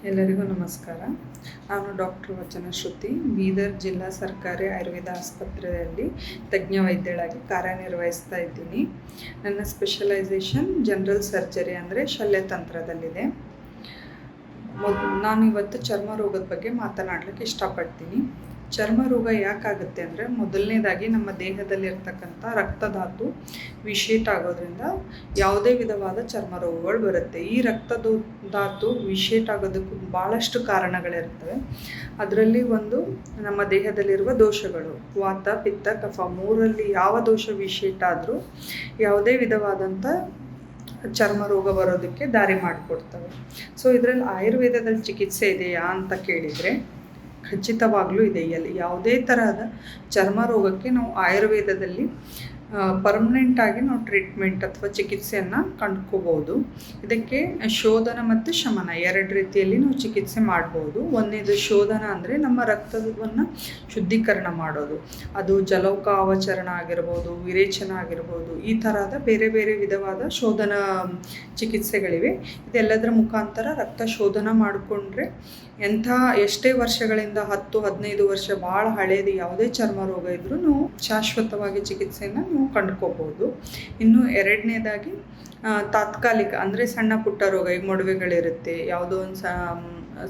ಎಲ್ಲರಿಗೂ ನಮಸ್ಕಾರ. ನಾನು ಡಾಕ್ಟರ್ ವಚನ ಶ್ರುತಿ, ಬೀದರ್ ಜಿಲ್ಲಾ ಸರ್ಕಾರಿ ಆಯುರ್ವೇದ ಆಸ್ಪತ್ರೆಯಲ್ಲಿ ತಜ್ಞ ವೈದ್ಯಳಾಗಿ ಕಾರ್ಯನಿರ್ವಹಿಸ್ತಾ ಇದ್ದೀನಿ. ನನ್ನ ಸ್ಪೆಷಲೈಸೇಷನ್ ಜನರಲ್ ಸರ್ಜರಿ ಅಂದರೆ ಶಲ್ಯತಂತ್ರದಲ್ಲಿದೆ. ನಾನು ಇವತ್ತು ಚರ್ಮ ರೋಗದ ಬಗ್ಗೆ ಮಾತನಾಡಲಿಕ್ಕೆ ಇಷ್ಟಪಡ್ತೀನಿ. ಚರ್ಮ ರೋಗ ಯಾಕಾಗುತ್ತೆ ಅಂದರೆ, ಮೊದಲನೇದಾಗಿ ನಮ್ಮ ದೇಹದಲ್ಲಿರ್ತಕ್ಕಂಥ ರಕ್ತಧಾತು ವಿಷೇಟ್ ಆಗೋದ್ರಿಂದ ಯಾವುದೇ ವಿಧವಾದ ಚರ್ಮ ರೋಗಗಳು ಬರುತ್ತೆ. ಈ ರಕ್ತಧಾತು ವಿಷೇಟ್ ಆಗೋದಕ್ಕೂ ಭಾಳಷ್ಟು ಕಾರಣಗಳಿರ್ತವೆ. ಅದರಲ್ಲಿ ಒಂದು ನಮ್ಮ ದೇಹದಲ್ಲಿರುವ ದೋಷಗಳು, ವಾತ, ಪಿತ್ತ, ಕಫ, ಮೂರಲ್ಲಿ ಯಾವ ದೋಷ ವಿಷೇಟ್ ಆದರೂ ಯಾವುದೇ ವಿಧವಾದಂಥ ಚರ್ಮ ರೋಗ ಬರೋದಕ್ಕೆ ದಾರಿ ಮಾಡಿಕೊಡ್ತವೆ. ಸೊ ಇದರಲ್ಲಿ ಆಯುರ್ವೇದದಲ್ಲಿ ಚಿಕಿತ್ಸೆ ಇದೆಯಾ ಅಂತ ಕೇಳಿದರೆ ಖಚಿತವಾಗಲೂ ಇದೆ. ಯಾವುದೇ ತರಹದ ಚರ್ಮ ರೋಗಕ್ಕೆ ನಾವು ಆಯುರ್ವೇದದಲ್ಲಿ ಪರ್ಮನೆಂಟಾಗಿ ನಾವು ಟ್ರೀಟ್ಮೆಂಟ್ ಅಥವಾ ಚಿಕಿತ್ಸೆಯನ್ನು ಕಂಡ್ಕೋಬೋದು. ಇದಕ್ಕೆ ಶೋಧನ ಮತ್ತು ಶಮನ ಎರಡು ರೀತಿಯಲ್ಲಿ ನಾವು ಚಿಕಿತ್ಸೆ ಮಾಡ್ಬೋದು. ಒಂದನೇದು ಶೋಧನ ಅಂದರೆ ನಮ್ಮ ರಕ್ತವನ್ನು ಶುದ್ಧೀಕರಣ ಮಾಡೋದು. ಅದು ಜಲೌಕಾವಚರಣ ಆಗಿರ್ಬೋದು, ವಿರೇಚನ ಆಗಿರ್ಬೋದು, ಈ ಥರದ ಬೇರೆ ಬೇರೆ ವಿಧವಾದ ಶೋಧನ ಚಿಕಿತ್ಸೆಗಳಿವೆ. ಇದೆಲ್ಲದರ ಮುಖಾಂತರ ರಕ್ತ ಶೋಧನ ಮಾಡಿಕೊಂಡ್ರೆ ಎಷ್ಟೇ ವರ್ಷಗಳಿಂದ 10-15 ವರ್ಷ ಭಾಳ ಹಳೇದು ಯಾವುದೇ ಚರ್ಮ ರೋಗ ಇದ್ರೂ ನಾವು ಶಾಶ್ವತವಾಗಿ ಚಿಕಿತ್ಸೆಯನ್ನು ನೀವು ಕಂಡುಕೋಬೋದು. ಇನ್ನು ಎರಡನೇದಾಗಿ ತಾತ್ಕಾಲಿಕ ಅಂದರೆ ಸಣ್ಣ ಪುಟ್ಟ ರೋಗ, ಈಗ ಮೊಡವೆಗಳಿರುತ್ತೆ, ಯಾವುದೋ ಒಂದು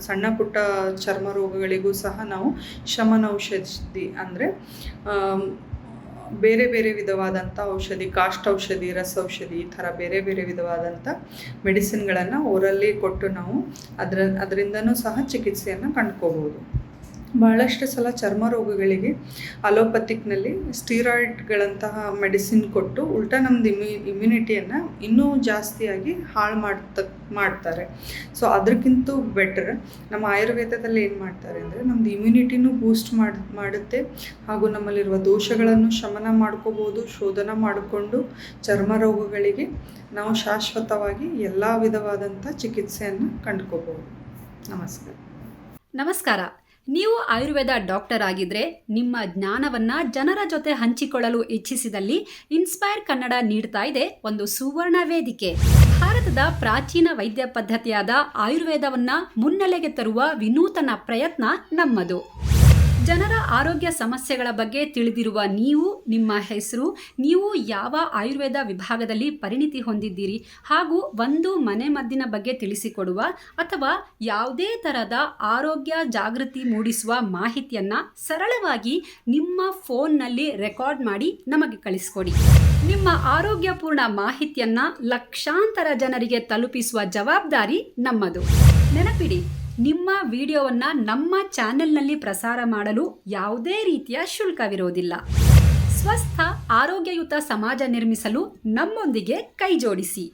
ಸಣ್ಣ ಪುಟ್ಟ ಚರ್ಮ ರೋಗಗಳಿಗೂ ಸಹ ನಾವು ಶಮನ ಔಷಧಿ ಅಂದರೆ ಬೇರೆ ಬೇರೆ ವಿಧವಾದಂಥ ಔಷಧಿ, ಕಾಷ್ಟ ಔಷಧಿ, ರಸ ಔಷಧಿ, ಈ ಥರ ಬೇರೆ ಬೇರೆ ವಿಧವಾದಂಥ ಮೆಡಿಸಿನ್ಗಳನ್ನು ಓರಲ್ಲಿ ಕೊಟ್ಟು ನಾವು ಅದರಿಂದನೂ ಸಹ ಚಿಕಿತ್ಸೆಯನ್ನು ಕಂಡ್ಕೋಬೋದು. ಭಾಳಷ್ಟು ಸಲ ಚರ್ಮ ರೋಗಗಳಿಗೆ ಅಲೋಪತಿಕ್ನಲ್ಲಿ ಸ್ಟೀರಾಯ್ಡ್ಗಳಂತಹ ಮೆಡಿಸಿನ್ ಕೊಟ್ಟು ಉಲ್ಟಾ ನಮ್ಮದು ಇಮ್ಯುನಿಟಿಯನ್ನು ಇನ್ನೂ ಜಾಸ್ತಿಯಾಗಿ ಹಾಳು ಮಾಡ್ತಾರೆ. ಸೊ ಅದಕ್ಕಿಂತ ಬೆಟರ್ ನಮ್ಮ ಆಯುರ್ವೇದದಲ್ಲಿ ಏನು ಮಾಡ್ತಾರೆ ಅಂದರೆ, ನಮ್ಮದು ಇಮ್ಯುನಿಟಿನೂ ಬೂಸ್ಟ್ ಮಾಡುತ್ತೆ, ಹಾಗೂ ನಮ್ಮಲ್ಲಿರುವ ದೋಷಗಳನ್ನು ಶಮನ ಮಾಡ್ಕೋಬೋದು. ಶೋಧನ ಮಾಡಿಕೊಂಡು ಚರ್ಮ ರೋಗಗಳಿಗೆ ನಾವು ಶಾಶ್ವತವಾಗಿ ಎಲ್ಲ ವಿಧವಾದಂಥ ಚಿಕಿತ್ಸೆಯನ್ನು ಕಂಡ್ಕೋಬೋದು. ನಮಸ್ಕಾರ. ನೀವು ಆಯುರ್ವೇದ ಡಾಕ್ಟರ್ ಆಗಿದ್ರೆ ನಿಮ್ಮ ಜ್ಞಾನವನ್ನು ಜನರ ಜೊತೆ ಹಂಚಿಕೊಳ್ಳಲು ಇಚ್ಛಿಸಿದಲ್ಲಿ ಇನ್ಸ್ಪೈರ್ ಕನ್ನಡ ನೀಡ್ತಾ ಇದೆ ಒಂದು ಸುವರ್ಣ ವೇದಿಕೆ. ಭಾರತದ ಪ್ರಾಚೀನ ವೈದ್ಯ ಪದ್ಧತಿಯಾದ ಆಯುರ್ವೇದವನ್ನು ಮುನ್ನೆಲೆಗೆ ತರುವ ವಿನೂತನ ಪ್ರಯತ್ನ ನಮ್ಮದು. ಜನರ ಆರೋಗ್ಯ ಸಮಸ್ಯೆಗಳ ಬಗ್ಗೆ ತಿಳಿದಿರುವ ನೀವು, ನಿಮ್ಮ ಹೆಸರು, ನೀವು ಯಾವ ಆಯುರ್ವೇದ ವಿಭಾಗದಲ್ಲಿ ಪರಿಣಿತಿ ಹೊಂದಿದ್ದೀರಿ, ಹಾಗೂ ಒಂದು ಮನೆಮದ್ದಿನ ಬಗ್ಗೆ ತಿಳಿಸಿಕೊಡುವ ಅಥವಾ ಯಾವುದೇ ಥರದ ಆರೋಗ್ಯ ಜಾಗೃತಿ ಮೂಡಿಸುವ ಮಾಹಿತಿಯನ್ನು ಸರಳವಾಗಿ ನಿಮ್ಮ ಫೋನ್ನಲ್ಲಿ ರೆಕಾರ್ಡ್ ಮಾಡಿ ನಮಗೆ ಕಳಿಸ್ಕೊಡಿ. ನಿಮ್ಮ ಆರೋಗ್ಯಪೂರ್ಣ ಮಾಹಿತಿಯನ್ನು ಲಕ್ಷಾಂತರ ಜನರಿಗೆ ತಲುಪಿಸುವ ಜವಾಬ್ದಾರಿ ನಮ್ಮದು. ನೆನಪಿಡಿ, ನಿಮ್ಮ ವಿಡಿಯೋವನ್ನು ನಮ್ಮ ಚಾನೆಲ್ನಲ್ಲಿ ಪ್ರಸಾರ ಮಾಡಲು ಯಾವುದೇ ರೀತಿಯ ಶುಲ್ಕವಿರೋದಿಲ್ಲ. ಸ್ವಸ್ಥ ಆರೋಗ್ಯಯುತ ಸಮಾಜ ನಿರ್ಮಿಸಲು ನಮ್ಮೊಂದಿಗೆ ಕೈಜೋಡಿಸಿ.